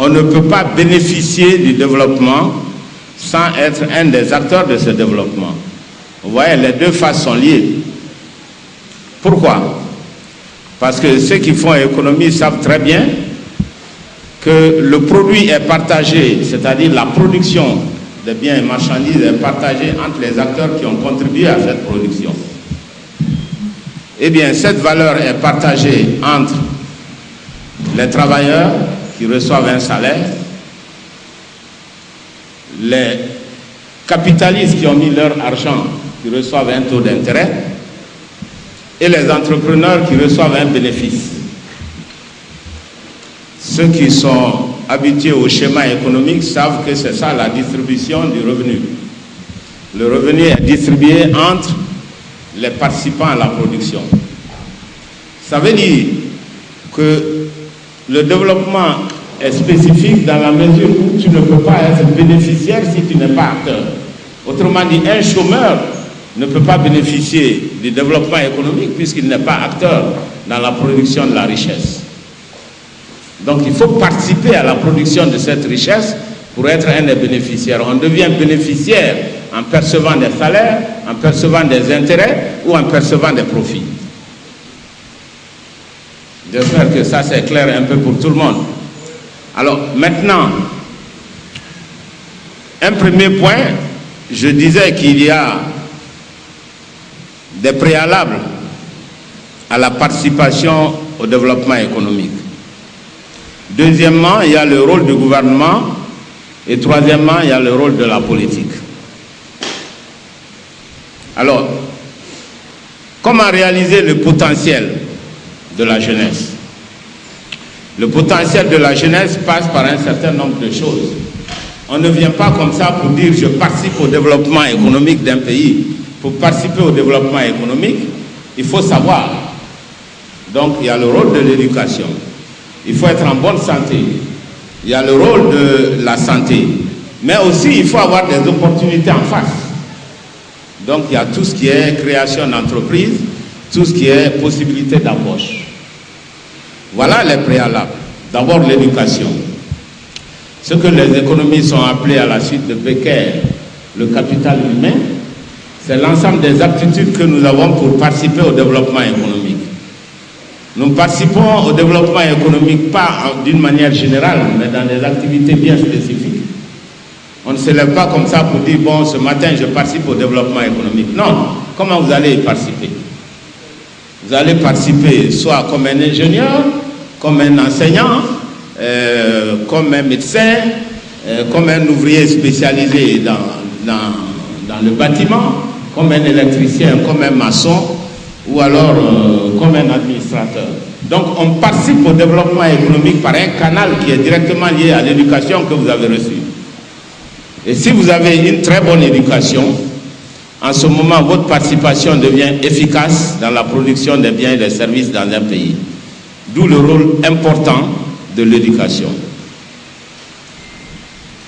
on ne peut pas bénéficier du développement sans être un des acteurs de ce développement. Vous voyez, les deux faces sont liées. Pourquoi? Parce que ceux qui font économie savent très bien que le produit est partagé, c'est-à-dire la production des biens et marchandises est partagée entre les acteurs qui ont contribué à cette production. Eh bien, cette valeur est partagée entre les travailleurs qui reçoivent un salaire, les capitalistes qui ont mis leur argent, qui reçoivent un taux d'intérêt, et les entrepreneurs qui reçoivent un bénéfice. Ceux qui sont habitués au schéma économique savent que c'est ça la distribution du revenu. Le revenu est distribué entre les participants à la production. Ça veut dire que le développement est spécifique dans la mesure où tu ne peux pas être bénéficiaire si tu n'es pas acteur. Autrement dit, un chômeur ne peut pas bénéficier du développement économique puisqu'il n'est pas acteur dans la production de la richesse. Donc il faut participer à la production de cette richesse pour être un des bénéficiaires. On devient bénéficiaire en percevant des salaires, en percevant des intérêts ou en percevant des profits. J'espère que ça c'est clair un peu pour tout le monde. Alors maintenant, un premier point, je disais qu'il y a des préalables à la participation au développement économique. Deuxièmement, il y a le rôle du gouvernement et troisièmement, il y a le rôle de la politique. Alors, comment réaliser le potentiel de la jeunesse? Le potentiel de la jeunesse passe par un certain nombre de choses. On ne vient pas comme ça pour dire je participe au développement économique d'un pays. Pour participer au développement économique, il faut savoir. Donc, il y a le rôle de l'éducation. Il faut être en bonne santé. Il y a le rôle de la santé. Mais aussi, il faut avoir des opportunités en face. Donc, il y a tout ce qui est création d'entreprise, tout ce qui est possibilité d'embauche. Voilà les préalables. D'abord, l'éducation. Ce que les économistes ont appelé à la suite de Becker le capital humain, c'est l'ensemble des aptitudes que nous avons pour participer au développement économique. Nous participons au développement économique pas d'une manière générale, mais dans des activités bien spécifiques. On ne se lève pas comme ça pour dire, bon, ce matin, je participe au développement économique. Non. Comment vous allez y participer? Vous allez participer soit comme un ingénieur, comme un enseignant, comme un médecin, comme un ouvrier spécialisé dans le bâtiment, comme un électricien, comme un maçon, ou alors comme un administrateur. Donc on participe au développement économique par un canal qui est directement lié à l'éducation que vous avez reçue. Et si vous avez une très bonne éducation, en ce moment votre participation devient efficace dans la production des biens et des services dans un pays. D'où le rôle important de l'éducation.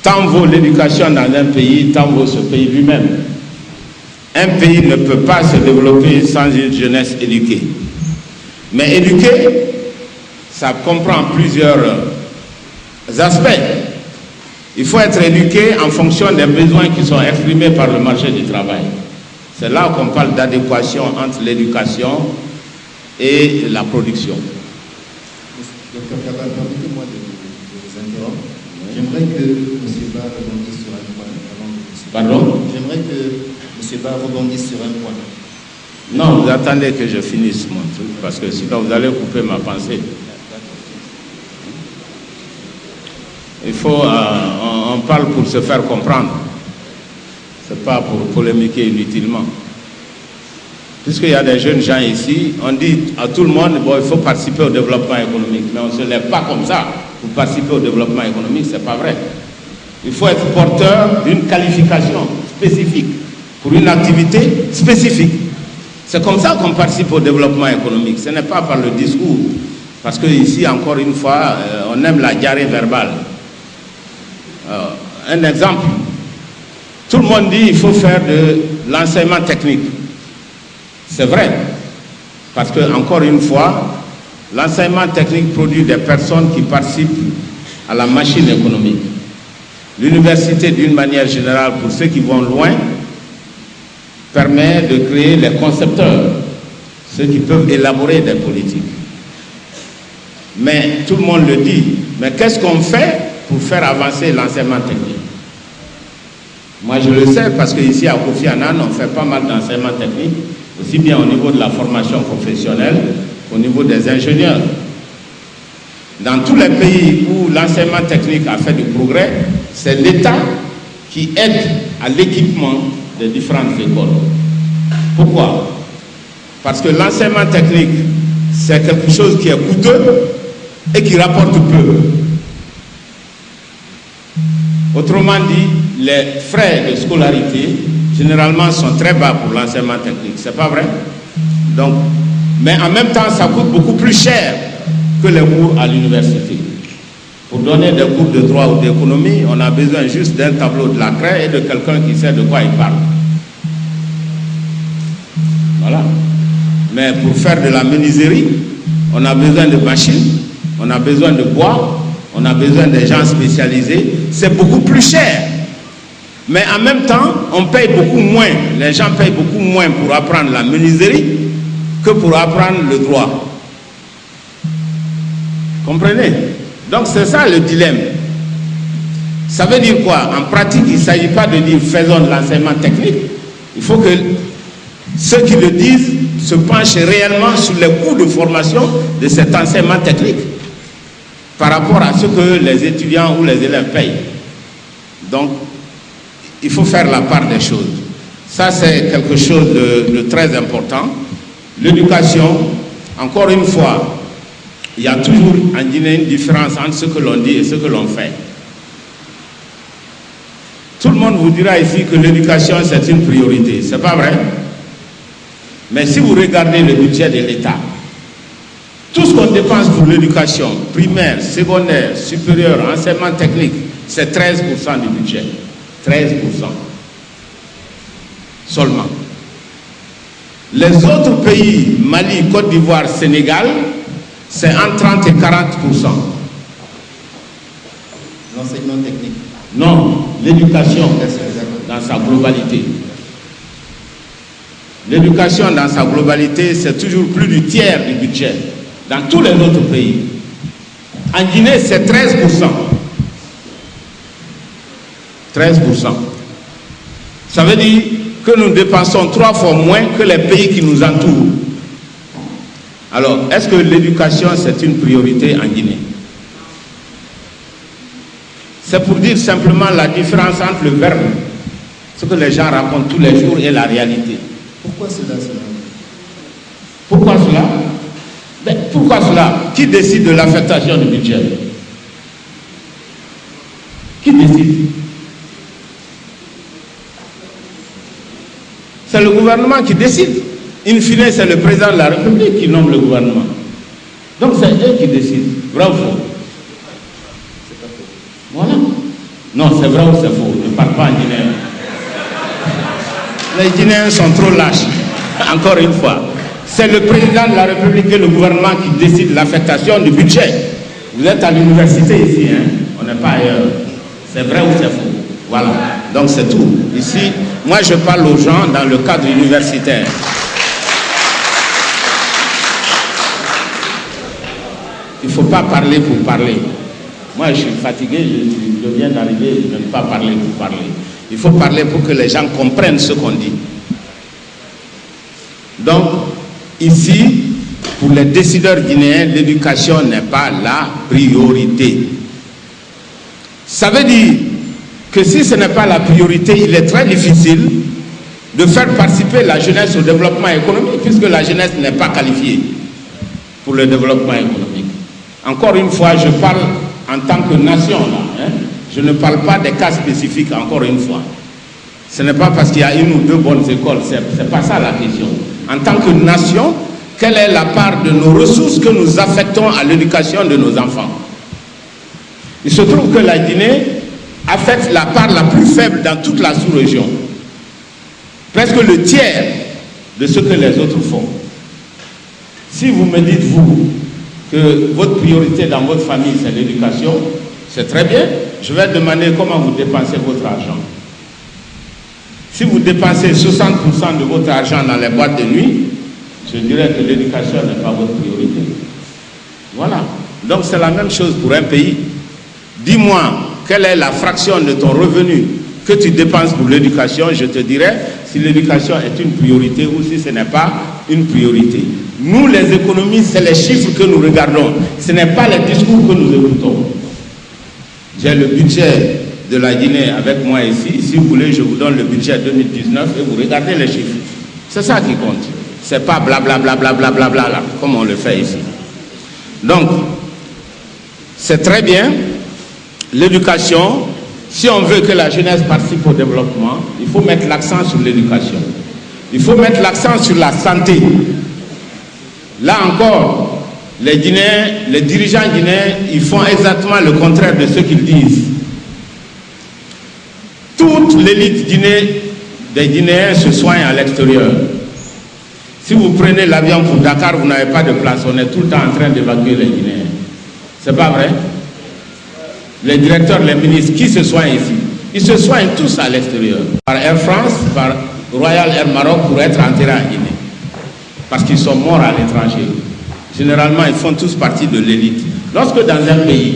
Tant vaut l'éducation dans un pays, tant vaut ce pays lui-même. Un pays ne peut pas se développer sans une jeunesse éduquée. Mais éduquer, ça comprend plusieurs aspects. Il faut être éduqué en fonction des besoins qui sont exprimés par le marché du travail. C'est là qu'on parle d'adéquation entre l'éducation et la production. Docteur Cabal, permettez-moi de vous interrompre. J'aimerais que M. Ba rebondisse sur un point. Pardon? J'aimerais que M. Ba rebondisse sur un point. Non, vous attendez que je finisse mon truc, parce que sinon vous allez couper ma pensée. Il faut, on parle pour se faire comprendre. C'est pas pour polémiquer inutilement. Puisqu'il y a des jeunes gens ici, on dit à tout le monde, bon, il faut participer au développement économique. Mais on ne se lève pas comme ça pour participer au développement économique, c'est pas vrai. Il faut être porteur d'une qualification spécifique pour une activité spécifique. C'est comme ça qu'on participe au développement économique. Ce n'est pas par le discours. Parce que ici, encore une fois, on aime la diarrhée verbale. Un exemple. Tout le monde dit qu'il faut faire de l'enseignement technique. C'est vrai. Parce que, encore une fois, l'enseignement technique produit des personnes qui participent à la machine économique. L'université, d'une manière générale, pour ceux qui vont loin, permet de créer les concepteurs, ceux qui peuvent élaborer des politiques. Mais tout le monde le dit, mais qu'est-ce qu'on fait pour faire avancer l'enseignement technique? Moi je le sais parce qu'ici à Kofi Annan, on fait pas mal d'enseignement technique, aussi bien au niveau de la formation professionnelle qu'au niveau des ingénieurs. Dans tous les pays où l'enseignement technique a fait du progrès, c'est l'État qui aide à l'équipement des différentes écoles. Pourquoi? Parce que l'enseignement technique, c'est quelque chose qui est coûteux et qui rapporte peu. Autrement dit, les frais de scolarité, généralement, sont très bas pour l'enseignement technique. C'est pas vrai? Donc, mais en même temps, ça coûte beaucoup plus cher que les cours à l'université. Pour donner des cours de droit ou d'économie, on a besoin juste d'un tableau de la craie et de quelqu'un qui sait de quoi il parle. Voilà. Mais pour faire de la menuiserie, on a besoin de machines, on a besoin de bois, on a besoin de gens spécialisés. C'est beaucoup plus cher. Mais en même temps, on paye beaucoup moins. Les gens payent beaucoup moins pour apprendre la menuiserie que pour apprendre le droit. Comprenez? Donc c'est ça le dilemme. Ça veut dire quoi? En pratique, il ne s'agit pas de dire faisons de l'enseignement technique. Il faut que ceux qui le disent se penchent réellement sur les coûts de formation de cet enseignement technique par rapport à ce que les étudiants ou les élèves payent. Donc, il faut faire la part des choses. Ça, c'est quelque chose de très important. L'éducation, encore une fois, il y a toujours en Guinée une différence entre ce que l'on dit et ce que l'on fait. Tout le monde vous dira ici que l'éducation, c'est une priorité. C'est pas vrai? Mais si vous regardez le budget de l'État, tout ce qu'on dépense pour l'éducation, primaire, secondaire, supérieure, enseignement technique, c'est 13% du budget. 13% seulement. Les autres pays, Mali, Côte d'Ivoire, Sénégal, c'est entre 30 et 40%. L'enseignement technique? Non, l'éducation dans sa globalité. L'éducation dans sa globalité, c'est toujours plus du tiers du budget. Dans tous les autres pays. En Guinée, c'est 13%. 13%. Ça veut dire que nous dépensons 3 fois moins que les pays qui nous entourent. Alors, est-ce que l'éducation, c'est une priorité en Guinée? C'est pour dire simplement la différence entre le verbe, ce que les gens racontent tous les jours, et la réalité. Pourquoi cela? Pourquoi cela? Mais pourquoi cela? Qui décide de l'affectation du budget? Qui décide? C'est le gouvernement qui décide. In fine, c'est le président de la République qui nomme le gouvernement. Donc c'est eux qui décident. Vrai ou faux? C'est pas faux. Voilà. Non, c'est vrai ou c'est faux? Ne parle pas en guinéen. Les Guinéens sont trop lâches. Encore une fois. C'est le président de la République et le gouvernement qui décide l'affectation du budget. Vous êtes à l'université ici, hein? On n'est pas ailleurs. C'est vrai ou c'est faux? Voilà. Donc c'est tout. Ici, moi je parle aux gens dans le cadre universitaire. Il ne faut pas parler pour parler. Moi je suis fatigué, je viens d'arriver, je ne veux pas parler pour parler. Il faut parler pour que les gens comprennent ce qu'on dit. Donc, ici, pour les décideurs guinéens, l'éducation n'est pas la priorité. Ça veut dire que si ce n'est pas la priorité, il est très difficile de faire participer la jeunesse au développement économique, puisque la jeunesse n'est pas qualifiée pour le développement économique. Encore une fois, je parle en tant que nation, là, hein? Je ne parle pas des cas spécifiques, encore une fois. Ce n'est pas parce qu'il y a une ou deux bonnes écoles, c'est pas ça la question. En tant que nation, quelle est la part de nos ressources que nous affectons à l'éducation de nos enfants? Il se trouve que la Guinée affecte la part la plus faible dans toute la sous-région. Presque le tiers de ce que les autres font. Si vous me dites, vous, que votre priorité dans votre famille, c'est l'éducation, C'est très bien. Je vais demander comment vous dépensez votre argent. Si vous dépensez 60% de votre argent dans les boîtes de nuit, je dirais que l'éducation n'est pas votre priorité. Voilà. Donc c'est la même chose pour un pays. Dis-moi, quelle est la fraction de ton revenu que tu dépenses pour l'éducation, je te dirai si l'éducation est une priorité ou si ce n'est pas une priorité. Nous, les économistes, c'est les chiffres que nous regardons. Ce n'est pas les discours que nous écoutons. J'ai le budget de la Guinée avec moi ici. Si vous voulez, je vous donne le budget 2019 et vous regardez les chiffres. C'est ça qui compte. C'est pas blablabla, comme on le fait ici. Donc, c'est très bien. L'éducation, si on veut que la jeunesse participe au développement, il faut mettre l'accent sur l'éducation. Il faut mettre l'accent sur la santé. Là encore, les Guinéens, les dirigeants guinéens, ils font exactement le contraire de ce qu'ils disent. Toute l'élite des Guinéens se soigne à l'extérieur. Si vous prenez l'avion pour Dakar, vous n'avez pas de place. On est tout le temps en train d'évacuer les Guinéens. C'est pas vrai? Les directeurs, les ministres, qui se soignent ici? Ils se soignent tous à l'extérieur. Par Air France, par Royal Air Maroc pour être enterrés en Guinée. Parce qu'ils sont morts à l'étranger. Généralement, ils font tous partie de l'élite. Lorsque dans un pays,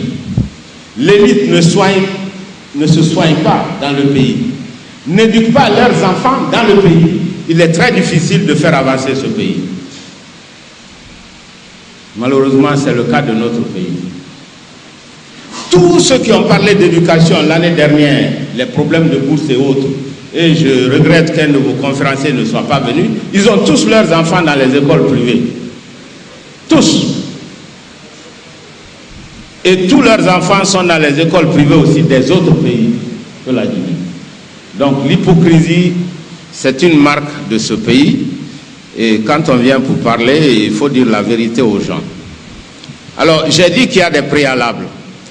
l'élite ne se soigne pas dans le pays, n'éduque pas leurs enfants dans le pays, il est très difficile de faire avancer ce pays. Malheureusement, c'est le cas de notre pays. Tous ceux qui ont parlé d'éducation l'année dernière, les problèmes de bourse et autres, et je regrette qu'un de vos conférenciers ne soit pas venu, ils ont tous leurs enfants dans les écoles privées. Tous. Et tous leurs enfants sont dans les écoles privées aussi des autres pays que la Guinée. Donc l'hypocrisie, c'est une marque de ce pays. Et quand on vient pour parler, il faut dire la vérité aux gens. Alors, j'ai dit qu'il y a des préalables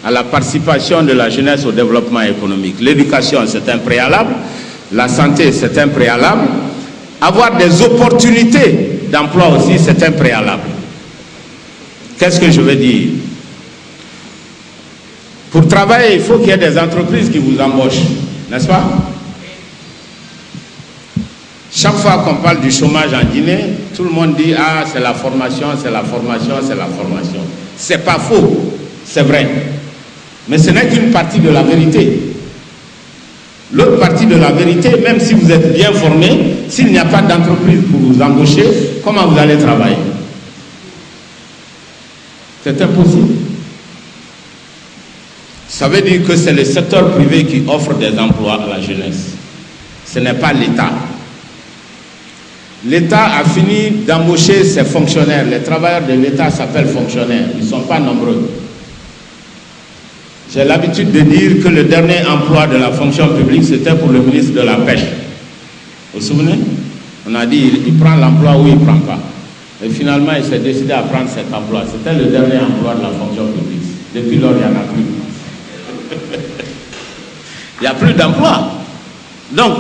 à la participation de la jeunesse au développement économique. L'éducation, c'est un préalable. La santé, c'est un préalable. Avoir des opportunités d'emploi aussi, c'est un préalable. Qu'est-ce que je veux dire? Pour travailler, il faut qu'il y ait des entreprises qui vous embauchent, n'est-ce pas? Chaque fois qu'on parle du chômage en Guinée, tout le monde dit « Ah, c'est la formation, c'est la formation, c'est la formation ». C'est pas faux, c'est vrai. Mais ce n'est qu'une partie de la vérité. L'autre partie de la vérité, même si vous êtes bien formé, s'il n'y a pas d'entreprise pour vous embaucher, comment vous allez travailler? C'est impossible. Ça veut dire que c'est le secteur privé qui offre des emplois à la jeunesse. Ce n'est pas l'État. L'État a fini d'embaucher ses fonctionnaires. Les travailleurs de l'État s'appellent fonctionnaires. Ils ne sont pas nombreux. J'ai l'habitude de dire que le dernier emploi de la fonction publique, c'était pour le ministre de la Pêche. Vous vous souvenez? On a dit, il prend l'emploi ou il ne prend pas. Et finalement, il s'est décidé à prendre cet emploi. C'était le dernier emploi de la fonction publique. Depuis lors, il n'y en a plus. Il n'y a plus d'emploi. Donc,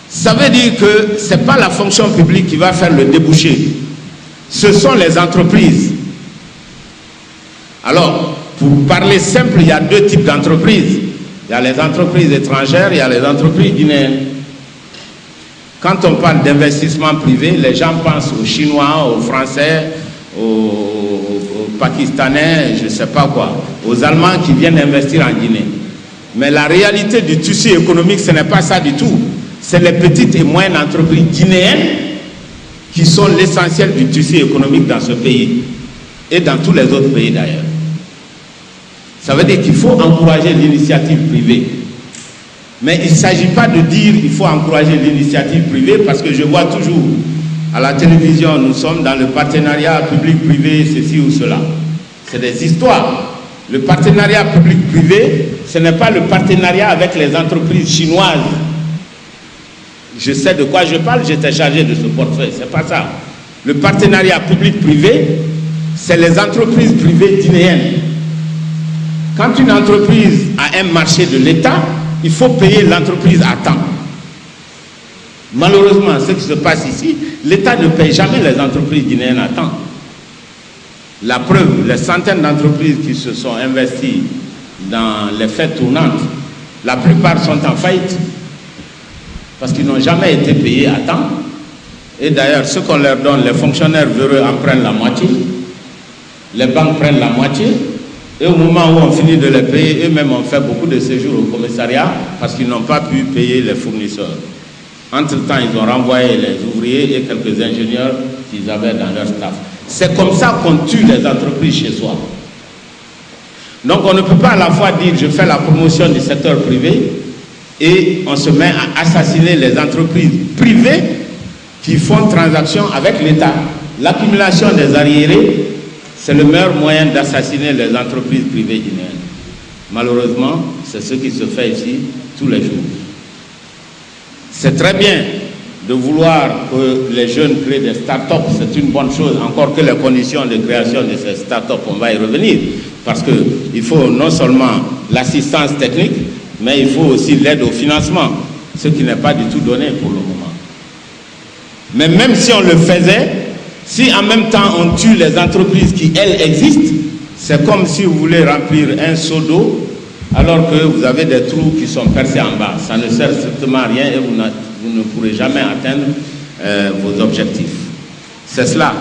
ça veut dire que ce n'est pas la fonction publique qui va faire le débouché. Ce sont les entreprises. Alors, pour parler simple, il y a deux types d'entreprises. Il y a les entreprises étrangères, il y a les entreprises guinéennes. Quand on parle d'investissement privé, les gens pensent aux Chinois, aux Français, aux Pakistanais, je ne sais pas quoi, aux Allemands qui viennent investir en Guinée. Mais la réalité du tissu économique, ce n'est pas ça du tout. C'est les petites et moyennes entreprises guinéennes qui sont l'essentiel du tissu économique dans ce pays et dans tous les autres pays d'ailleurs. Ça veut dire qu'il faut encourager l'initiative privée. Mais il ne s'agit pas de dire qu'il faut encourager l'initiative privée parce que je vois toujours à la télévision, nous sommes dans le partenariat public-privé, ceci ou cela. C'est des histoires. Le partenariat public-privé, ce n'est pas le partenariat avec les entreprises chinoises. Je sais de quoi je parle, j'étais chargé de ce portefeuille, c'est pas ça. Le partenariat public-privé, c'est les entreprises privées guinéennes. Quand une entreprise a un marché de l'État, il faut payer l'entreprise à temps. Malheureusement, ce qui se passe ici, l'État ne paye jamais les entreprises guinéennes à temps. La preuve, les centaines d'entreprises qui se sont investies dans les fêtes tournantes, la plupart sont en faillite parce qu'ils n'ont jamais été payés à temps. Et d'ailleurs, ce qu'on leur donne, les fonctionnaires véreux en prennent la moitié, les banques prennent la moitié, et au moment où on finit de les payer, eux-mêmes ont fait beaucoup de séjours au commissariat parce qu'ils n'ont pas pu payer les fournisseurs. Entre-temps, ils ont renvoyé les ouvriers et quelques ingénieurs qu'ils avaient dans leur staff. C'est comme ça qu'on tue les entreprises chez soi. Donc on ne peut pas à la fois dire je fais la promotion du secteur privé et on se met à assassiner les entreprises privées qui font transaction avec l'État. L'accumulation des arriérés, c'est le meilleur moyen d'assassiner les entreprises privées guinéennes. Malheureusement, c'est ce qui se fait ici tous les jours. C'est très bien de vouloir que les jeunes créent des start-up, c'est une bonne chose, encore que les conditions de création de ces start-up, on va y revenir, parce qu'il faut non seulement l'assistance technique, mais il faut aussi l'aide au financement, ce qui n'est pas du tout donné pour le moment. Mais même si on le faisait, si en même temps on tue les entreprises qui, elles, existent, c'est comme si vous voulez remplir un seau d'eau alors que vous avez des trous qui sont percés en bas. Ça ne sert strictement à rien et vous ne pourrez jamais atteindre vos objectifs. C'est cela.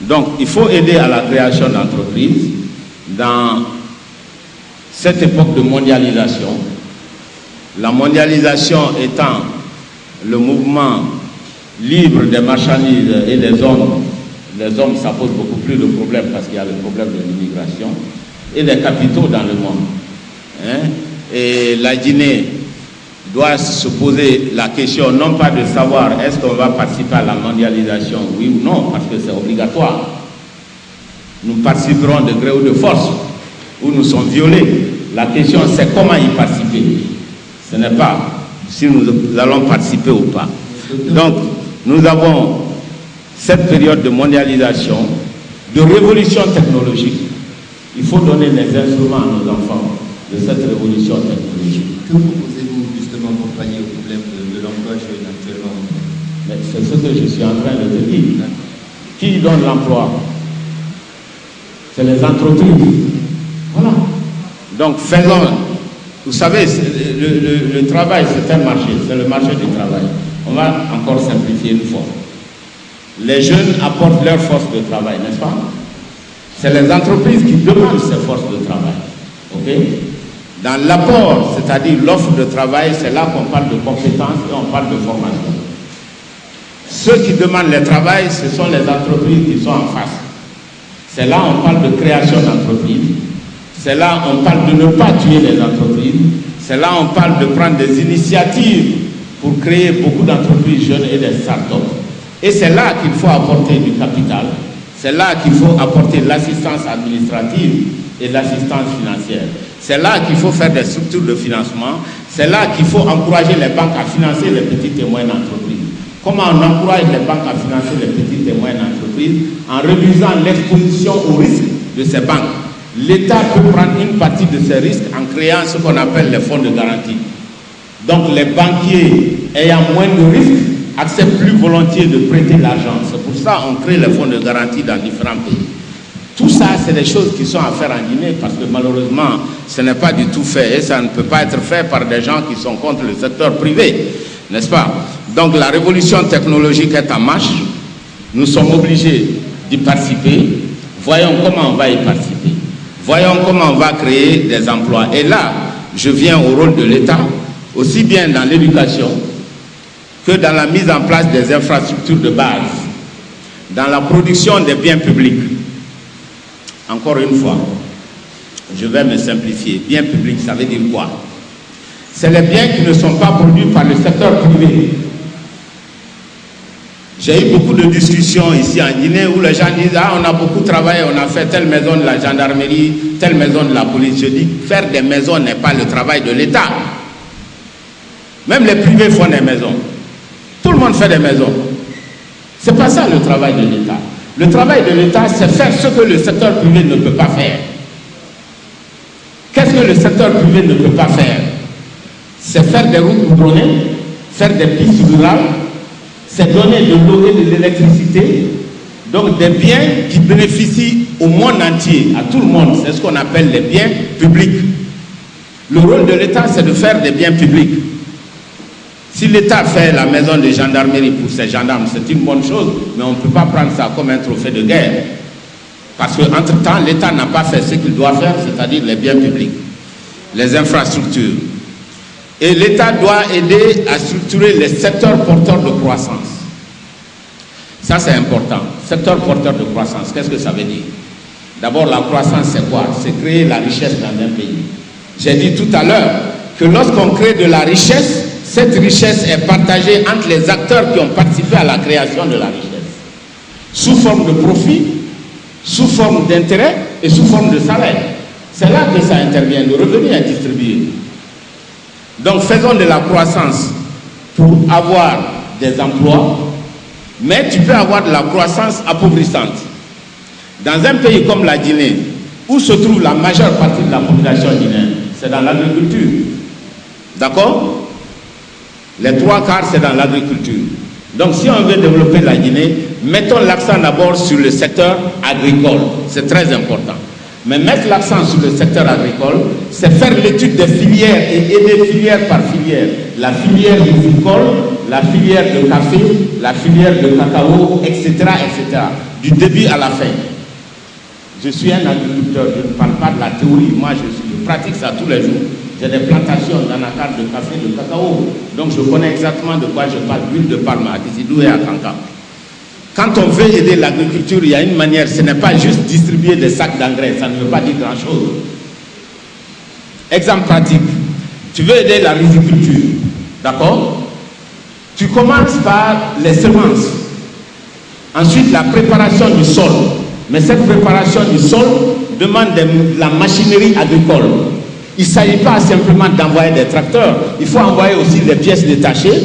Donc, il faut aider à la création d'entreprises dans cette époque de mondialisation. La mondialisation étant le mouvement libre des marchandises et des hommes. Les hommes, ça pose beaucoup plus de problèmes parce qu'il y a le problème de l'immigration et des capitaux dans le monde. Et la Guinée doit se poser la question non pas de savoir est-ce qu'on va participer à la mondialisation, oui ou non, parce que c'est obligatoire. Nous participerons de gré ou de force, ou nous sommes violés. La question c'est comment y participer. Ce n'est pas si nous allons participer ou pas. Donc, nous avons cette période de mondialisation, de révolution technologique. Il faut donner les instruments à nos enfants de cette révolution technologique. Que proposez-vous justement pour pallier au problème de l'emploi jeune actuellement? Mais c'est ce que je suis en train de te dire. Qui donne l'emploi? C'est les entreprises. Voilà. Donc faisons. Vous savez, le travail, c'est un marché, c'est le marché du travail. On va encore simplifier une fois. Les jeunes apportent leur force de travail, n'est-ce pas? C'est les entreprises qui demandent ces forces de travail. Ok? Dans l'apport, c'est-à-dire l'offre de travail, c'est là qu'on parle de compétences et on parle de formation. Ceux qui demandent le travail, ce sont les entreprises qui sont en face. C'est là on parle de création d'entreprises. C'est là on parle de ne pas tuer les entreprises. C'est là on parle de prendre des initiatives pour créer beaucoup d'entreprises jeunes et des start-up. Et c'est là qu'il faut apporter du capital. C'est là qu'il faut apporter l'assistance administrative et l'assistance financière. C'est là qu'il faut faire des structures de financement. C'est là qu'il faut encourager les banques à financer les petites et moyennes entreprises. Comment on encourage les banques à financer les petites et moyennes entreprises? En réduisant l'exposition aux risques de ces banques. L'État peut prendre une partie de ces risques en créant ce qu'on appelle les fonds de garantie. Donc les banquiers ayant moins de risques acceptent plus volontiers de prêter l'argent. C'est pour ça qu'on crée les fonds de garantie dans différents pays. Tout ça, c'est des choses qui sont à faire en Guinée parce que malheureusement, ce n'est pas du tout fait et ça ne peut pas être fait par des gens qui sont contre le secteur privé, n'est-ce pas? Donc la révolution technologique est en marche. Nous sommes obligés d'y participer. Voyons comment on va y participer. Voyons comment on va créer des emplois. Et là, je viens au rôle de l'État, aussi bien dans l'éducation que dans la mise en place des infrastructures de base, dans la production des biens publics. Encore une fois, je vais me simplifier. Bien public, ça veut dire quoi? C'est les biens qui ne sont pas produits par le secteur privé. J'ai eu beaucoup de discussions ici en Guinée où les gens disent « Ah, on a beaucoup travaillé, on a fait telle maison de la gendarmerie, telle maison de la police. » Je dis « Faire des maisons n'est pas le travail de l'État. Même les privés font des maisons. Tout le monde fait des maisons. Ce n'est pas ça le travail de l'État. Le travail de l'État, c'est faire ce que le secteur privé ne peut pas faire. Qu'est-ce que le secteur privé ne peut pas faire? C'est faire des routes goudronnées, faire des pistes rurales, c'est donner de l'eau et de l'électricité, donc des biens qui bénéficient au monde entier, à tout le monde. C'est ce qu'on appelle les biens publics. Le rôle de l'État, c'est de faire des biens publics. Si l'État fait la maison de gendarmerie pour ses gendarmes, c'est une bonne chose, mais on ne peut pas prendre ça comme un trophée de guerre. Parce qu'entre-temps, l'État n'a pas fait ce qu'il doit faire, c'est-à-dire les biens publics, les infrastructures. Et l'État doit aider à structurer les secteurs porteurs de croissance. Ça, c'est important. Secteur porteur de croissance, qu'est-ce que ça veut dire? D'abord, la croissance, c'est quoi? C'est créer la richesse dans un pays. J'ai dit tout à l'heure que lorsqu'on crée de la richesse, cette richesse est partagée entre les acteurs qui ont participé à la création de la richesse, sous forme de profit, sous forme d'intérêt et sous forme de salaire. C'est là que ça intervient, le revenu est distribué. Donc faisons de la croissance pour avoir des emplois, mais tu peux avoir de la croissance appauvrissante. Dans un pays comme la Guinée, où se trouve la majeure partie de la population guinéenne, c'est dans l'agriculture. D'accord? Les 3 quarts, c'est dans l'agriculture. Donc si on veut développer la Guinée, mettons l'accent d'abord sur le secteur agricole. C'est très important. Mais mettre l'accent sur le secteur agricole, c'est faire l'étude des filières et aider filière par filière. La filière viticole, la filière de café, la filière de cacao, etc., etc. Du début à la fin. Je suis un agriculteur, je ne parle pas de la théorie. Moi, je pratique ça tous les jours. J'ai des plantations dans la carte de café, de cacao. Donc, je connais exactement de quoi je parle. D'huile de palme à Tisidou et à Kanka. Quand on veut aider l'agriculture, il y a une manière. Ce n'est pas juste distribuer des sacs d'engrais. Ça ne veut pas dire grand-chose. Exemple pratique. Tu veux aider la riziculture. D'accord? Tu commences par les semences. Ensuite, la préparation du sol. Mais cette préparation du sol demande de la machinerie agricole. Il ne s'agit pas simplement d'envoyer des tracteurs. Il faut envoyer aussi des pièces détachées.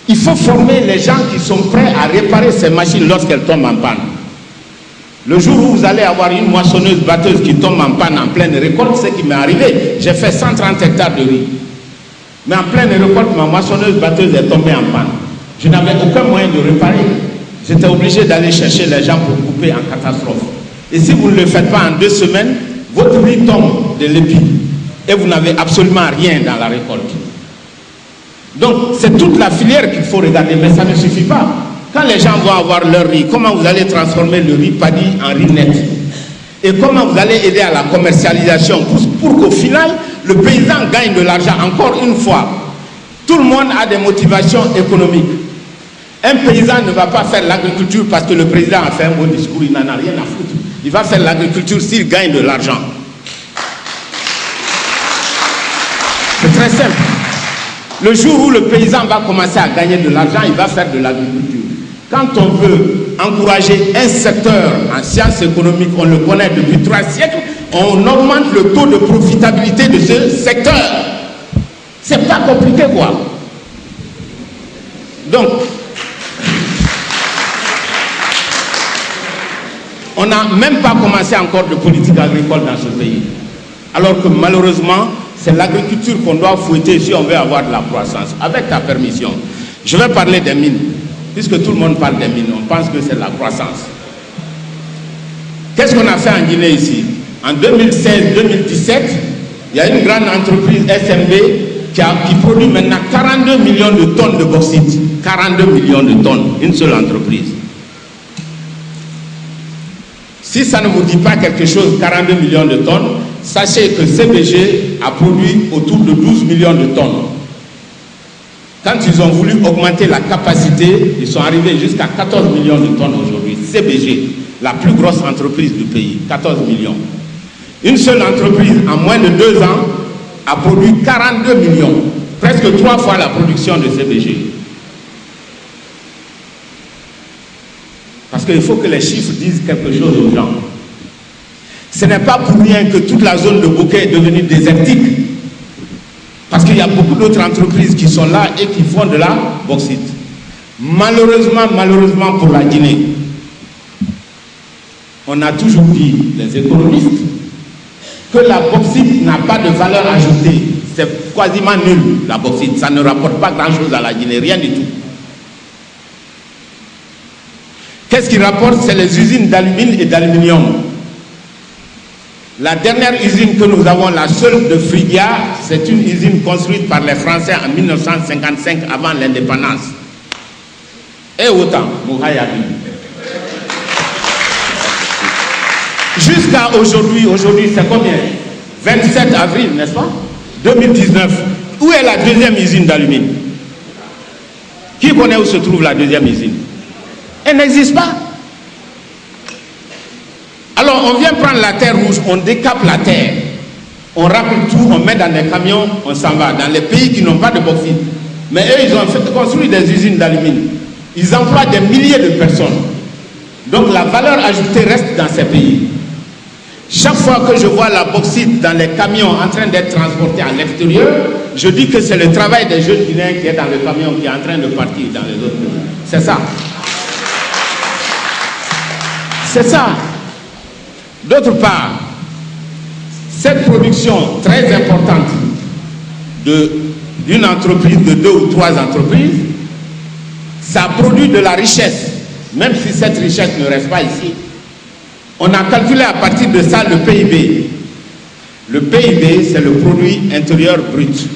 Il faut former les gens qui sont prêts à réparer ces machines lorsqu'elles tombent en panne. Le jour où vous allez avoir une moissonneuse batteuse qui tombe en panne en pleine récolte, c'est ce qui m'est arrivé. J'ai fait 130 hectares de riz. Mais en pleine récolte, ma moissonneuse batteuse est tombée en panne. Je n'avais aucun moyen de réparer. J'étais obligé d'aller chercher les gens pour couper en catastrophe. Et si vous ne le faites pas en 2 semaines, votre riz tombe de l'épi. Et vous n'avez absolument rien dans la récolte. Donc, c'est toute la filière qu'il faut regarder, mais ça ne suffit pas. Quand les gens vont avoir leur riz, comment vous allez transformer le riz paddy en riz net? Et comment vous allez aider à la commercialisation pour qu'au final, le paysan gagne de l'argent. Encore une fois, tout le monde a des motivations économiques. Un paysan ne va pas faire l'agriculture parce que le président a fait un beau discours, il n'en a rien à foutre. Il va faire l'agriculture s'il gagne de l'argent. C'est très simple. Le jour où le paysan va commencer à gagner de l'argent, il va faire de l'agriculture. Quand on veut encourager un secteur en sciences économiques, on le connaît depuis 3 siècles, on augmente le taux de profitabilité de ce secteur. C'est pas compliqué, quoi. Donc, on n'a même pas commencé encore de politique agricole dans ce pays. Alors que malheureusement, c'est l'agriculture qu'on doit fouetter si on veut avoir de la croissance. Avec ta permission, je vais parler des mines. Puisque tout le monde parle des mines, on pense que c'est de la croissance. Qu'est-ce qu'on a fait en Guinée ici? En 2016-2017, il y a une grande entreprise SMB qui produit maintenant 42 millions de tonnes de bauxite. 42 millions de tonnes, une seule entreprise. Si ça ne vous dit pas quelque chose, 42 millions de tonnes, sachez que CBG a produit autour de 12 millions de tonnes. Quand ils ont voulu augmenter la capacité, ils sont arrivés jusqu'à 14 millions de tonnes aujourd'hui. CBG, la plus grosse entreprise du pays, 14 millions. Une seule entreprise, en moins de 2 ans, a produit 42 millions, presque 3 fois la production de CBG. Parce qu'il faut que les chiffres disent quelque chose aux gens. Ce n'est pas pour rien que toute la zone de Bouquet est devenue désertique. Parce qu'il y a beaucoup d'autres entreprises qui sont là et qui font de la bauxite. Malheureusement pour la Guinée, on a toujours dit, les économistes, que la bauxite n'a pas de valeur ajoutée. C'est quasiment nul, la bauxite. Ça ne rapporte pas grand-chose à la Guinée, rien du tout. Qu'est-ce qui rapporte? C'est les usines d'alumine et d'aluminium. La dernière usine que nous avons, la seule de Frigia, c'est une usine construite par les Français en 1955 avant l'indépendance. Et autant, Mourayabi. Jusqu'à aujourd'hui, c'est combien? 27 avril, n'est-ce pas? 2019. Où est la deuxième usine d'alumine? Qui connaît où se trouve la deuxième usine? Elle n'existe pas. Alors on vient prendre la terre rouge, on décape la terre, on râpe tout, on met dans des camions, on s'en va. Dans les pays qui n'ont pas de bauxite. Mais eux, ils ont construit des usines d'alumine. Ils emploient des milliers de personnes. Donc la valeur ajoutée reste dans ces pays. Chaque fois que je vois la bauxite dans les camions en train d'être transportés à l'extérieur, je dis que c'est le travail des jeunes Guinéens qui est dans le camion, qui est en train de partir dans les autres pays. C'est ça. C'est ça. D'autre part, cette production très importante d'une entreprise, de 2 ou 3 entreprises, ça produit de la richesse, même si cette richesse ne reste pas ici. On a calculé à partir de ça le PIB. Le PIB, c'est le produit intérieur brut.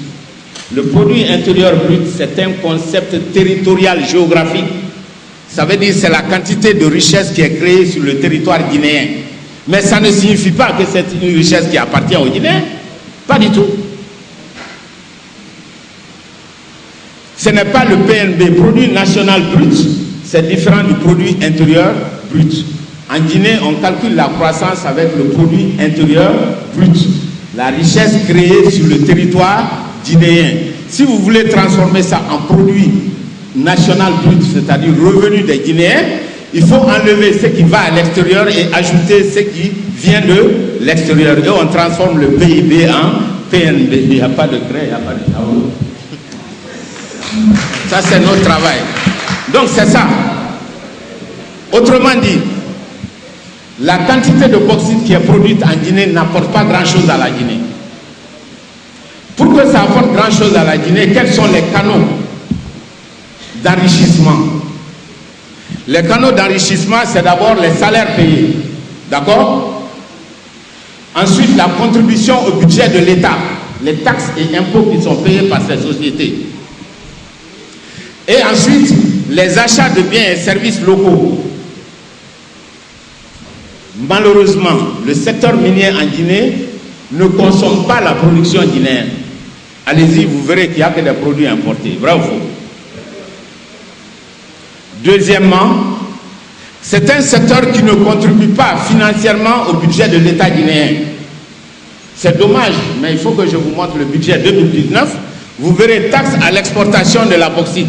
Le produit intérieur brut, c'est un concept territorial géographique. Ça veut dire que c'est la quantité de richesse qui est créée sur le territoire guinéen. Mais ça ne signifie pas que c'est une richesse qui appartient aux Guinéens. Pas du tout. Ce n'est pas le PNB, produit national brut, c'est différent du produit intérieur brut. En Guinée, on calcule la croissance avec le produit intérieur brut, la richesse créée sur le territoire guinéen. Si vous voulez transformer ça en produit national brut, c'est-à-dire revenu des Guinéens, il faut enlever ce qui va à l'extérieur et ajouter ce qui vient de l'extérieur. Et on transforme le PIB en PNB. Il n'y a pas de grès, il n'y a pas de chaos. Ça, c'est notre travail. Donc, c'est ça. Autrement dit, la quantité de bauxite qui est produite en Guinée n'apporte pas grand-chose à la Guinée. Pour que ça apporte grand-chose à la Guinée, quels sont les canaux d'enrichissement? Les canaux d'enrichissement, c'est d'abord les salaires payés. D'accord? Ensuite, la contribution au budget de l'État, les taxes et impôts qui sont payés par ces sociétés. Et ensuite, les achats de biens et services locaux. Malheureusement, le secteur minier en Guinée ne consomme pas la production guinéenne. Allez-y, vous verrez qu'il n'y a que des produits importés. Vrai ou faux? Deuxièmement, c'est un secteur qui ne contribue pas financièrement au budget de l'État guinéen. C'est dommage, mais il faut que je vous montre le budget 2019. Vous verrez taxe à l'exportation de la bauxite.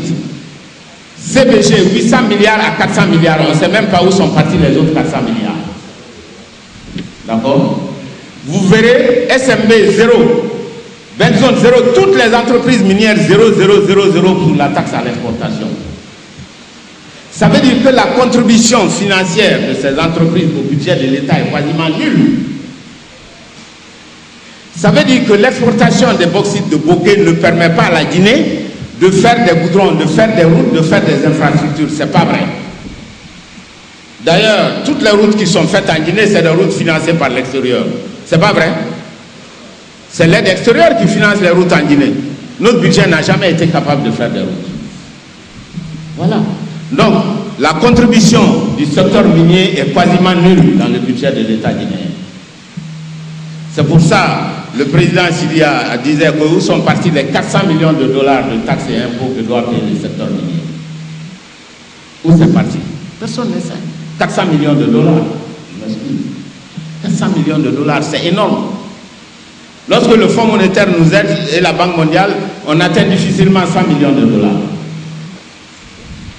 CBG, 800 milliards à 400 milliards. On ne sait même pas où sont partis les autres 400 milliards. D'accord? Vous verrez SMB 0, Benzone 0, toutes les entreprises minières 0, 0, 0, 0 pour la taxe à l'exportation. Ça veut dire que la contribution financière de ces entreprises au budget de l'État est quasiment nulle. Ça veut dire que l'exportation des bauxites de Bokeh ne permet pas à la Guinée de faire des goudrons, de faire des routes, de faire des infrastructures. Ce n'est pas vrai. D'ailleurs, toutes les routes qui sont faites en Guinée, c'est des routes financées par l'extérieur. Ce n'est pas vrai. C'est l'aide extérieure qui finance les routes en Guinée. Notre budget n'a jamais été capable de faire des routes. Voilà. Donc, la contribution du secteur minier est quasiment nulle dans le budget de l'État guinéen. C'est pour ça que le président Sidia disait que où sont partis les 400 millions de dollars de taxes et impôts que doit payer le secteur minier. Où c'est parti? Personne ne sait. 400 millions de dollars. 400 millions de dollars, c'est énorme. Lorsque le Fonds monétaire nous aide et la Banque mondiale, on atteint difficilement 100 millions de dollars.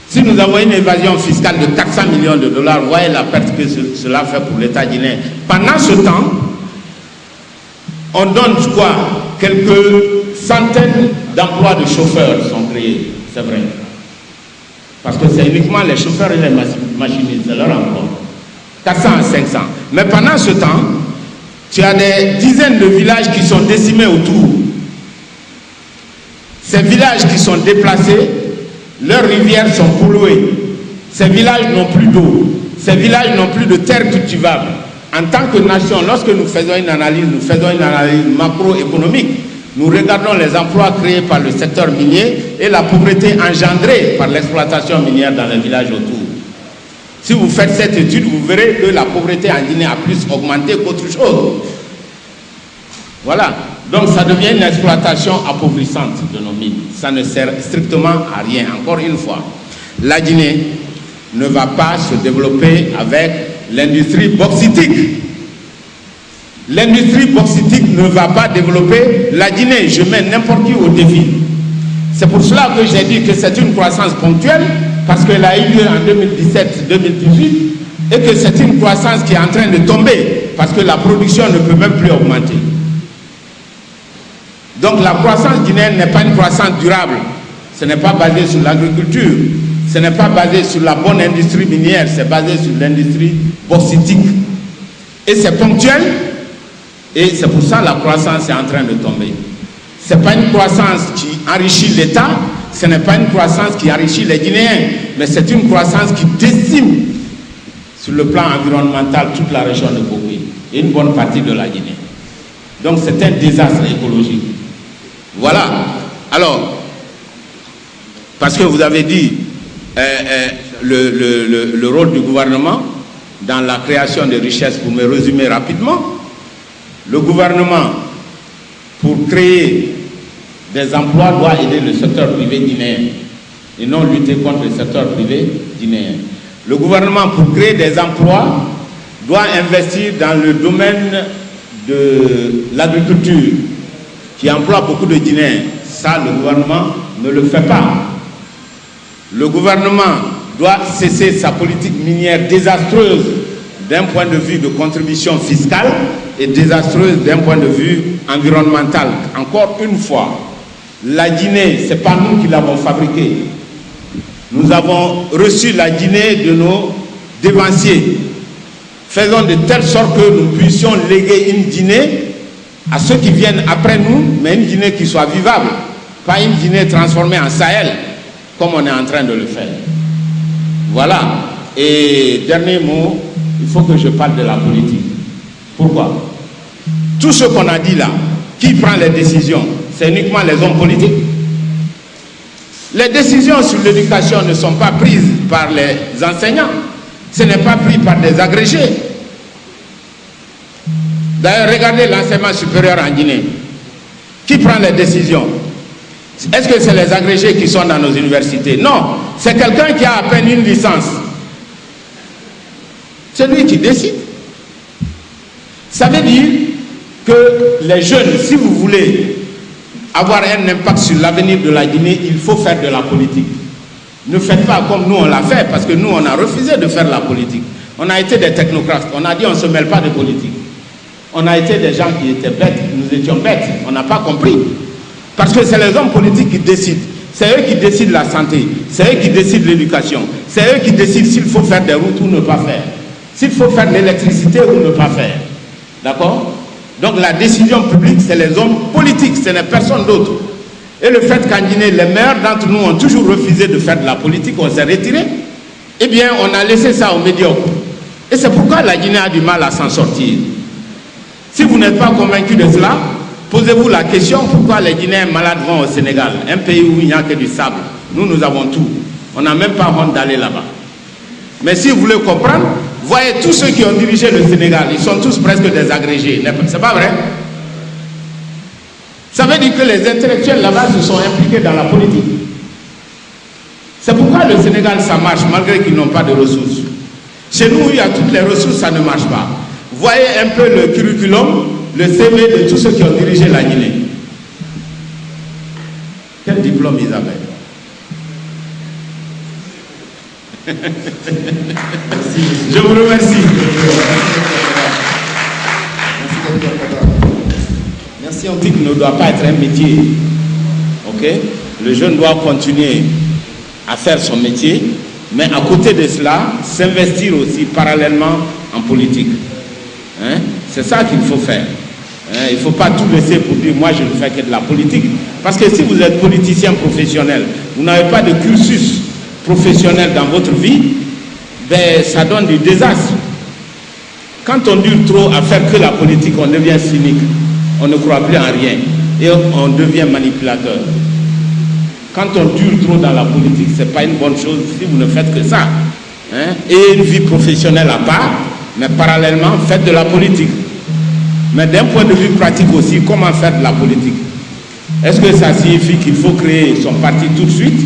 Si nous avons une évasion fiscale de 400 millions de dollars, voyez la perte que cela fait pour l'État guinéen. Pendant ce temps, on donne quoi? Quelques centaines d'emplois de chauffeurs sont créés, c'est vrai. Parce que c'est uniquement les chauffeurs et les machinistes, c'est leur emploi. 400 à 500. Mais pendant ce temps, tu as des dizaines de villages qui sont décimés autour. Ces villages qui sont déplacés, leurs rivières sont polluées. Ces villages n'ont plus d'eau. Ces villages n'ont plus de terre cultivable. En tant que nation, lorsque nous faisons une analyse macroéconomique, nous regardons les emplois créés par le secteur minier et la pauvreté engendrée par l'exploitation minière dans les villages autour. Si vous faites cette étude, vous verrez que la pauvreté en Guinée a plus augmenté qu'autre chose. Voilà. Donc ça devient une exploitation appauvrissante de nos mines. Ça ne sert strictement à rien. Encore une fois, la Guinée ne va pas se développer avec l'industrie bauxitique. L'industrie bauxitique ne va pas développer la Guinée. Je mets n'importe qui au défi. C'est pour cela que j'ai dit que c'est une croissance ponctuelle, parce qu'elle a eu lieu en 2017-2018, et que c'est une croissance qui est en train de tomber, parce que la production ne peut même plus augmenter. Donc la croissance guinéenne n'est pas une croissance durable. Ce n'est pas basé sur l'agriculture, ce n'est pas basé sur la bonne industrie minière, c'est basé sur l'industrie bauxitique. Et c'est ponctuel, et c'est pour ça que la croissance est en train de tomber. Ce n'est pas une croissance qui enrichit l'État, ce n'est pas une croissance qui enrichit les Guinéens, mais c'est une croissance qui décime sur le plan environnemental toute la région de Bokoué et une bonne partie de la Guinée. Donc c'est un désastre écologique. Voilà. Alors, parce que vous avez dit le rôle du gouvernement dans la création de richesses, pour me résumer rapidement, le gouvernement, pour créer des emplois, doit aider le secteur privé guinéen et non lutter contre le secteur privé guinéen. Le gouvernement, pour créer des emplois, doit investir dans le domaine de l'agriculture, qui emploie beaucoup de Guinéens. Ça, le gouvernement ne le fait pas. Le gouvernement doit cesser sa politique minière désastreuse d'un point de vue de contribution fiscale et désastreuse d'un point de vue environnemental. Encore une fois, la Guinée, ce n'est pas nous qui l'avons fabriquée. Nous avons reçu la Guinée de nos dévanciers. Faisons de telle sorte que nous puissions léguer une Guinée à ceux qui viennent après nous, mais une Guinée qui soit vivable, pas une Guinée transformée en Sahel, comme on est en train de le faire. Voilà. Et dernier mot, il faut que je parle de la politique. Pourquoi? Tout ce qu'on a dit là, qui prend les décisions? C'est uniquement les hommes politiques. Les décisions sur l'éducation ne sont pas prises par les enseignants. Ce n'est pas pris par des agrégés. D'ailleurs, regardez l'enseignement supérieur en Guinée. Qui prend les décisions? Est-ce que c'est les agrégés qui sont dans nos universités? Non, c'est quelqu'un qui a à peine une licence. C'est lui qui décide. Ça veut dire que les jeunes, si vous voulez avoir un impact sur l'avenir de la Guinée, il faut faire de la politique. Ne faites pas comme nous on l'a fait, parce que nous on a refusé de faire la politique. On a été des technocrates, on a dit on ne se mêle pas de politique. On a été des gens qui étaient bêtes, nous étions bêtes, on n'a pas compris. Parce que c'est les hommes politiques qui décident. C'est eux qui décident la santé, c'est eux qui décident l'éducation, c'est eux qui décident s'il faut faire des routes ou ne pas faire, s'il faut faire de l'électricité ou ne pas faire. D'accord? Donc la décision publique, c'est les hommes politiques, ce n'est personne d'autre. Et le fait qu'en Guinée, les meilleurs d'entre nous ont toujours refusé de faire de la politique, on s'est retiré, eh bien on a laissé ça aux médiocres. Et c'est pourquoi la Guinée a du mal à s'en sortir. Si vous n'êtes pas convaincu de cela, posez-vous la question pourquoi les Guinéens malades vont au Sénégal, un pays où il n'y a que du sable. Nous, nous avons tout. On n'a même pas honte d'aller là-bas. Mais si vous voulez comprendre, voyez tous ceux qui ont dirigé le Sénégal, ils sont tous presque des agrégés. C'est pas vrai? Ça veut dire que les intellectuels là-bas se sont impliqués dans la politique. C'est pourquoi le Sénégal, ça marche, malgré qu'ils n'ont pas de ressources. Chez nous, il y a toutes les ressources, ça ne marche pas. Voyez un peu le curriculum, le CV de tous ceux qui ont dirigé la Guinée. Quel diplôme ils avaient? Je vous remercie. Merci. Scientifique ne doit pas être un métier. Ok? Le jeune doit continuer à faire son métier, mais à côté de cela, s'investir aussi parallèlement en politique. Hein? C'est ça qu'il faut faire. Hein? Il ne faut pas tout laisser pour dire moi je ne fais que de la politique. Parce que si vous êtes politicien professionnel, vous n'avez pas de cursus professionnel dans votre vie, ben, ça donne du désastre. Quand on dure trop à faire que la politique, on devient cynique. On ne croit plus en rien. Et on devient manipulateur. Quand on dure trop dans la politique, ce n'est pas une bonne chose si vous ne faites que ça. Hein? Et une vie professionnelle à part, mais parallèlement, faites de la politique. Mais d'un point de vue pratique aussi, comment faire de la politique? Est-ce que ça signifie qu'il faut créer son parti tout de suite?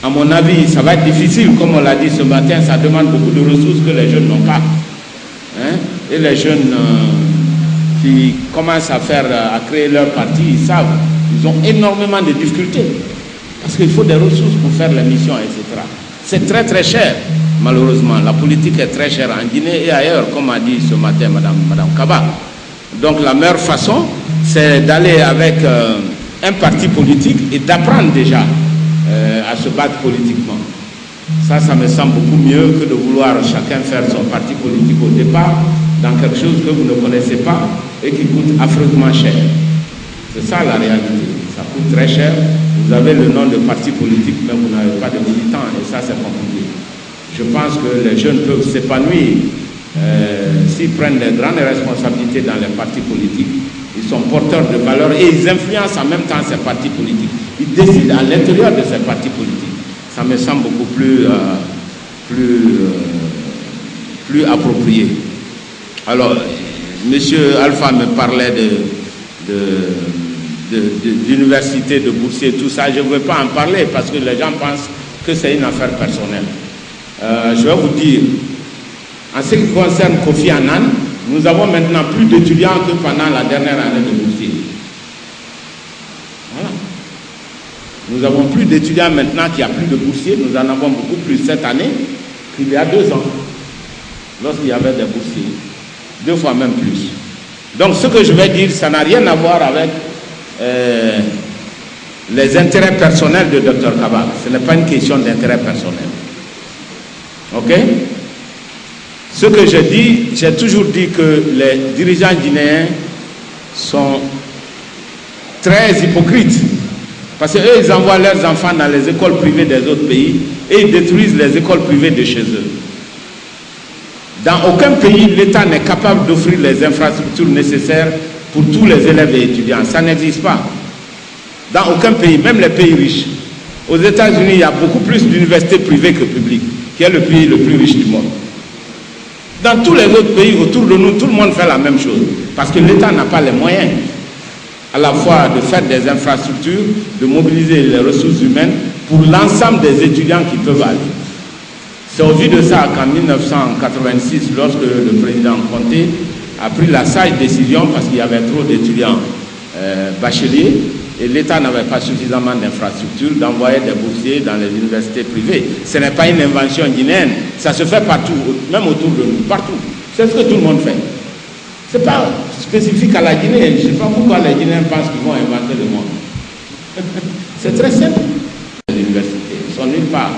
À mon avis, ça va être difficile. Comme on l'a dit ce matin, ça demande beaucoup de ressources que les jeunes n'ont pas. Hein? Et les jeunes qui commencent à créer leur parti, ils savent, ils ont énormément de difficultés. Parce qu'il faut des ressources pour faire les missions, etc. C'est très très cher, malheureusement. La politique est très chère en Guinée et ailleurs, comme a dit ce matin Madame Kaba. Donc la meilleure façon, c'est d'aller avec un parti politique et d'apprendre déjà à se battre politiquement. Ça me semble beaucoup mieux que de vouloir chacun faire son parti politique au départ dans quelque chose que vous ne connaissez pas et qui coûte affreusement cher. C'est ça la réalité. Ça coûte très cher. Vous avez le nom de parti politique, mais vous n'avez pas de militants et ça c'est compliqué. Je pense que les jeunes peuvent s'épanouir s'ils prennent de grandes responsabilités dans les partis politiques. Ils sont porteurs de valeurs et ils influencent en même temps ces partis politiques. Ils décident à l'intérieur de ces partis politiques. Ça me semble beaucoup plus approprié. Alors, M. Alpha me parlait d'université, de boursiers, tout ça. Je ne veux pas en parler parce que les gens pensent que c'est une affaire personnelle. Je vais vous dire, en ce qui concerne Kofi Annan, nous avons maintenant plus d'étudiants que pendant la dernière année de boursiers. Voilà. Nous avons plus d'étudiants maintenant qu'il n'y a plus de boursiers. Nous en avons beaucoup plus cette année qu'il y a 2 ans, lorsqu'il y avait des boursiers. 2 fois même plus. Donc ce que je vais dire, ça n'a rien à voir avec les intérêts personnels de Dr Kaba. Ce n'est pas une question d'intérêt personnel. Ok? Ce que je dis, j'ai toujours dit que les dirigeants guinéens sont très hypocrites. Parce qu'eux, ils envoient leurs enfants dans les écoles privées des autres pays et ils détruisent les écoles privées de chez eux. Dans aucun pays, l'État n'est capable d'offrir les infrastructures nécessaires pour tous les élèves et étudiants. Ça n'existe pas. Dans aucun pays, même les pays riches. Aux États-Unis, il y a beaucoup plus d'universités privées que publiques, qui est le pays le plus riche du monde. Dans tous les autres pays autour de nous, tout le monde fait la même chose. Parce que l'État n'a pas les moyens à la fois de faire des infrastructures, de mobiliser les ressources humaines pour l'ensemble des étudiants qui peuvent aller. C'est au vu de ça qu'en 1986, lorsque le président Conté a pris la sage décision, parce qu'il y avait trop d'étudiants bacheliers, et l'État n'avait pas suffisamment d'infrastructures, d'envoyer des boursiers dans les universités privées. Ce n'est pas une invention guinéenne, ça se fait partout, même autour de nous, partout. C'est ce que tout le monde fait. Ce n'est pas spécifique à la Guinée. Je ne sais pas pourquoi les Guinéens pensent qu'ils vont inventer le monde. C'est très simple. Les universités ne sont nulle part.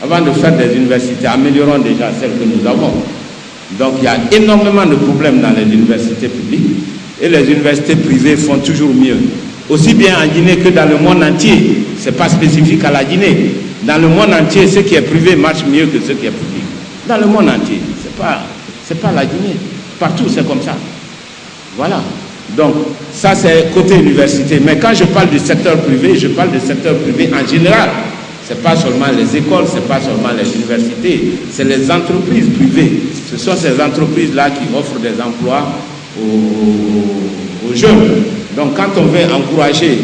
Avant de faire des universités, améliorons déjà celles que nous avons. Donc il y a énormément de problèmes dans les universités publiques et les universités privées font toujours mieux. Aussi bien en Guinée que dans le monde entier. Ce n'est pas spécifique à la Guinée. Dans le monde entier, ce qui est privé marche mieux que ce qui est public. Dans le monde entier. Ce n'est pas la Guinée. Partout, c'est comme ça. Voilà. Donc, ça, c'est côté université. Mais quand je parle du secteur privé, je parle du secteur privé en général. Ce n'est pas seulement les écoles, ce n'est pas seulement les universités, c'est les entreprises privées. Ce sont ces entreprises-là qui offrent des emplois aux jeunes. Donc, quand on veut encourager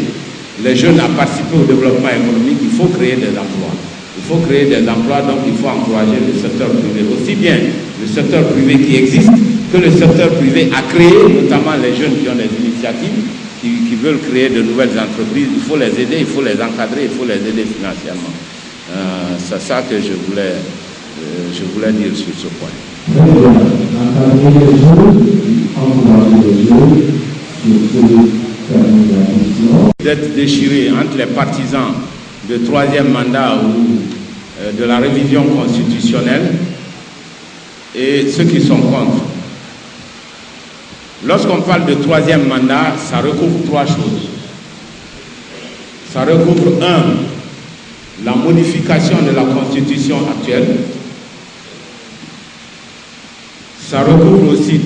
les jeunes à participer au développement économique, il faut créer des emplois. Il faut créer des emplois, donc il faut encourager le secteur privé. Aussi bien le secteur privé qui existe que le secteur privé a créé, notamment les jeunes qui ont des initiatives, qui veulent créer de nouvelles entreprises. Il faut les aider, il faut les encadrer, il faut les aider financièrement. C'est ça que je voulais dire sur ce point. D'être déchiré entre les partisans de 3e mandat ou de la révision constitutionnelle et ceux qui sont contre. Lorsqu'on parle de 3e mandat, ça recouvre 3 choses. Ça recouvre 1, la modification de la constitution actuelle. Ça recouvre aussi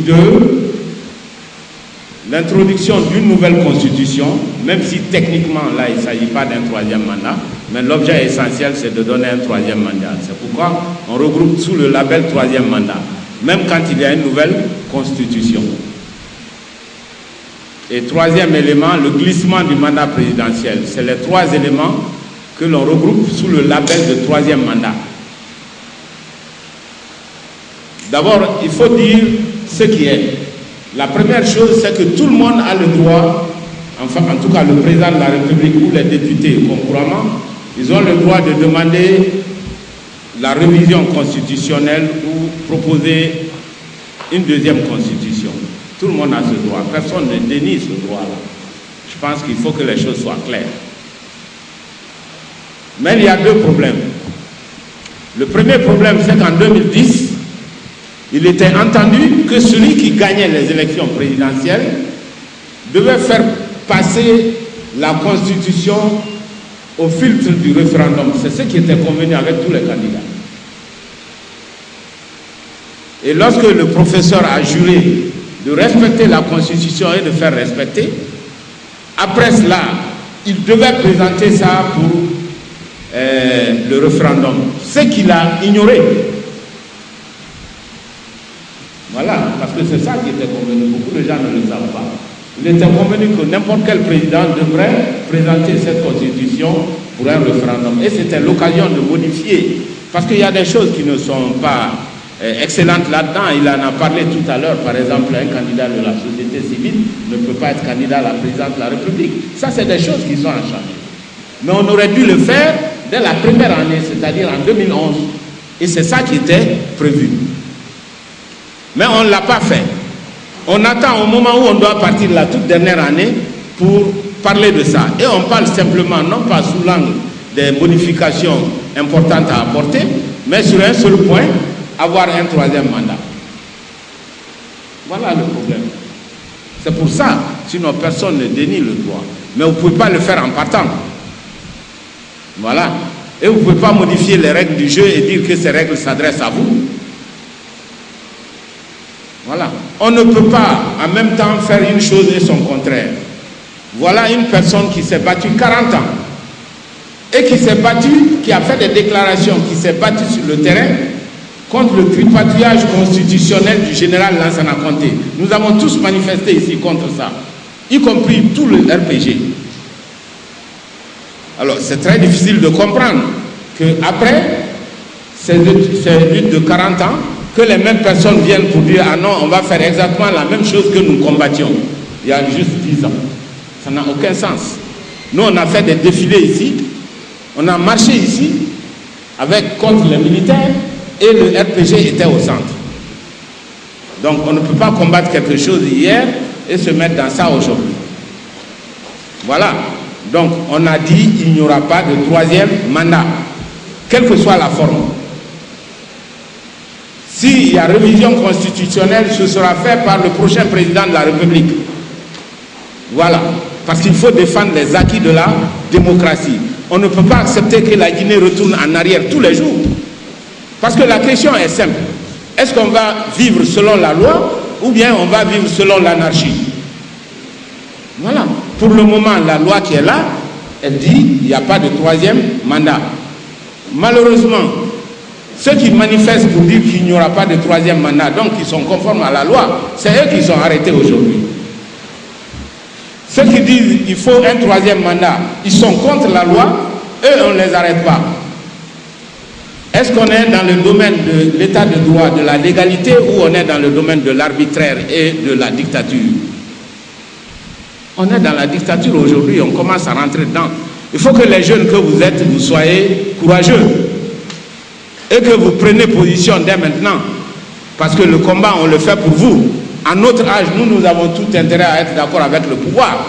l'introduction d'une nouvelle constitution, même si techniquement là il ne s'agit pas d'un troisième mandat, mais l'objet essentiel c'est de donner un troisième mandat. C'est pourquoi on regroupe sous le label troisième mandat, même quand il y a une nouvelle constitution. Et troisième élément, le glissement du mandat présidentiel. C'est les trois éléments que l'on regroupe sous le label de troisième mandat. D'abord, il faut dire ce qui est. La première chose, c'est que tout le monde a le droit, enfin en tout cas le président de la République ou les députés concurremment, ils ont le droit de demander la révision constitutionnelle ou proposer une deuxième constitution. Tout le monde a ce droit. Personne ne dénie ce droit-là. Je pense qu'il faut que les choses soient claires. Mais il y a deux problèmes. Le premier problème, c'est qu'en 2010, il était entendu que celui qui gagnait les élections présidentielles devait faire passer la Constitution au filtre du référendum. C'est ce qui était convenu avec tous les candidats. Et lorsque le professeur a juré de respecter la Constitution et de faire respecter, après cela, il devait présenter ça pour le référendum. Ce qu'il a ignoré. Voilà, parce que c'est ça qui était convenu. Beaucoup de gens ne le savent pas. Il était convenu que n'importe quel président devrait présenter cette constitution pour un référendum. Et c'était l'occasion de modifier. Parce qu'il y a des choses qui ne sont pas excellentes là-dedans. Il en a parlé tout à l'heure. Par exemple, un candidat de la société civile ne peut pas être candidat à la présidence de la République. Ça, c'est des choses qui sont à changer. Mais on aurait dû le faire dès la première année, c'est-à-dire en 2011. Et c'est ça qui était prévu. Mais on ne l'a pas fait. On attend au moment où on doit partir la toute dernière année pour parler de ça. Et on parle simplement, non pas sous l'angle des modifications importantes à apporter, mais sur un seul point, avoir un troisième mandat. Voilà le problème. C'est pour ça, sinon personne ne dénie le droit. Mais vous ne pouvez pas le faire en partant. Voilà. Et vous ne pouvez pas modifier les règles du jeu et dire que ces règles s'adressent à vous. Voilà. On ne peut pas en même temps faire une chose et son contraire. Voilà une personne qui s'est battue 40 ans et qui s'est battue, qui a fait des déclarations, qui s'est battue sur le terrain contre le tripatouillage constitutionnel du général Lansana Conté. Nous avons tous manifesté ici contre ça, y compris tout le RPG. Alors c'est très difficile de comprendre qu'après ces luttes de 40 ans, que les mêmes personnes viennent pour dire « Ah non, on va faire exactement la même chose que nous combattions il y a juste 10 ans. » Ça n'a aucun sens. Nous, on a fait des défilés ici, on a marché ici contre les militaires et le RPG était au centre. Donc on ne peut pas combattre quelque chose hier et se mettre dans ça aujourd'hui. Voilà. Donc on a dit qu'il n'y aura pas de troisième mandat, quelle que soit la forme. S'il y a révision constitutionnelle, ce sera fait par le prochain président de la République. Voilà. Parce qu'il faut défendre les acquis de la démocratie. On ne peut pas accepter que la Guinée retourne en arrière tous les jours. Parce que la question est simple. Est-ce qu'on va vivre selon la loi ou bien on va vivre selon l'anarchie? Voilà. Pour le moment, la loi qui est là, elle dit qu'il n'y a pas de troisième mandat. Malheureusement, ceux qui manifestent pour dire qu'il n'y aura pas de troisième mandat, donc qui sont conformes à la loi, c'est eux qui sont arrêtés aujourd'hui. Ceux qui disent qu'il faut un troisième mandat, ils sont contre la loi, eux on ne les arrête pas. Est-ce qu'on est dans le domaine de l'état de droit, de la légalité, ou on est dans le domaine de l'arbitraire et de la dictature? On est dans la dictature aujourd'hui, on commence à rentrer dedans. Il faut que les jeunes que vous êtes, vous soyez courageux. Et que vous preniez position dès maintenant. Parce que le combat, on le fait pour vous. À notre âge, nous avons tout intérêt à être d'accord avec le pouvoir.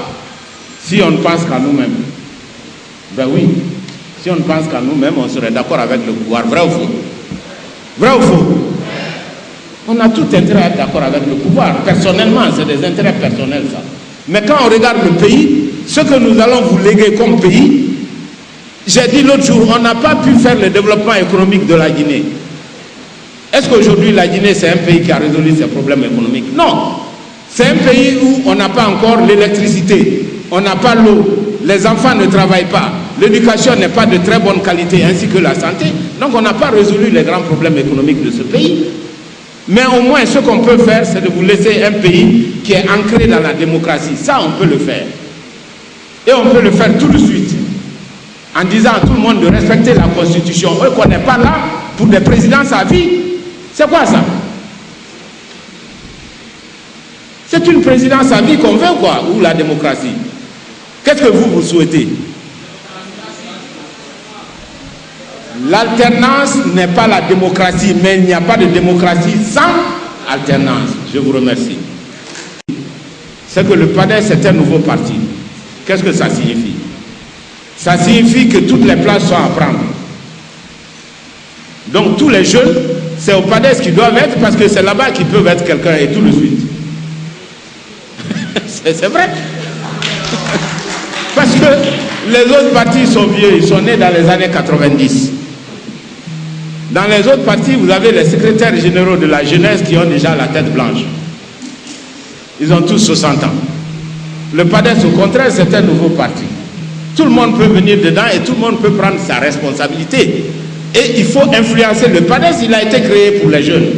Si on ne pense qu'à nous-mêmes. Ben oui. Si on ne pense qu'à nous-mêmes, on serait d'accord avec le pouvoir. Vrai ou faux? Vrai ou faux? On a tout intérêt à être d'accord avec le pouvoir. Personnellement, c'est des intérêts personnels, ça. Mais quand on regarde le pays, ce que nous allons vous léguer comme pays, j'ai dit l'autre jour, on n'a pas pu faire le développement économique de la Guinée. Est-ce qu'aujourd'hui la Guinée c'est un pays qui a résolu ses problèmes économiques? Non. C'est un pays où on n'a pas encore l'électricité, on n'a pas l'eau, les enfants ne travaillent pas, l'éducation n'est pas de très bonne qualité ainsi que la santé. Donc on n'a pas résolu les grands problèmes économiques de ce pays. Mais au moins ce qu'on peut faire, c'est de vous laisser un pays qui est ancré dans la démocratie. Ça on peut le faire. Et on peut le faire tout de suite. En disant à tout le monde de respecter la Constitution. Eux qu'on n'est pas là pour des présidences à vie. C'est quoi ça? C'est une présidence à vie qu'on veut, quoi, ou la démocratie? Qu'est-ce que vous souhaitez? L'alternance n'est pas la démocratie, mais il n'y a pas de démocratie sans alternance. Je vous remercie. C'est que le PADES est un nouveau parti. Qu'est-ce que ça signifie? Ça signifie que toutes les places sont à prendre. Donc tous les jeunes, c'est au PADES qu'ils doivent être parce que c'est là-bas qu'ils peuvent être quelqu'un et tout de suite. C'est vrai. Parce que les autres partis sont vieux, ils sont nés dans les années 90. Dans les autres partis, vous avez les secrétaires généraux de la jeunesse qui ont déjà la tête blanche. Ils ont tous 60 ans. Le PADES, au contraire, c'est un nouveau parti. Tout le monde peut venir dedans et tout le monde peut prendre sa responsabilité. Et il faut influencer. Le PADES, il a été créé pour les jeunes.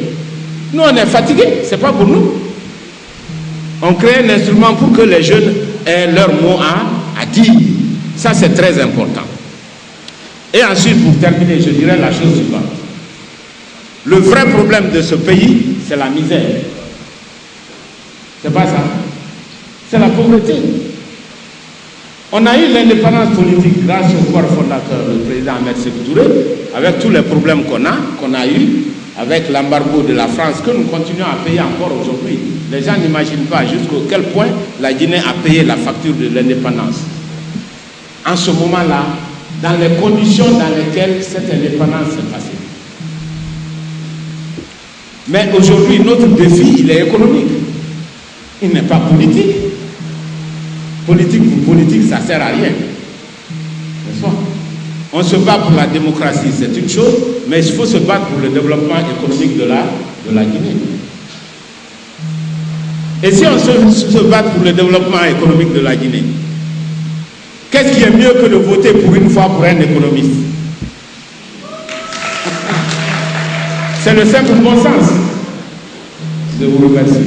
Nous, on est fatigués, c'est pas pour nous. On crée un instrument pour que les jeunes aient leur mot à dire. Ça, c'est très important. Et ensuite, pour terminer, je dirais la chose suivante. Le vrai problème de ce pays, c'est la misère. C'est pas ça. C'est la pauvreté. On a eu l'indépendance politique grâce au corps fondateur, le président Ahmed Sékou Touré, avec tous les problèmes qu'on a eu, avec l'embargo de la France, que nous continuons à payer encore aujourd'hui. Les gens n'imaginent pas jusqu'à quel point la Guinée a payé la facture de l'indépendance. En ce moment-là, dans les conditions dans lesquelles cette indépendance s'est passée. Mais aujourd'hui, notre défi, il est économique. Il n'est pas politique. Politique pour politique, ça ne sert à rien. On se bat pour la démocratie, c'est une chose, mais il faut se battre pour le développement économique de la Guinée. Et si on se bat pour le développement économique de la Guinée, qu'est-ce qui est mieux que de voter pour une fois pour un économiste? C'est le simple bon sens. Je vous remercie.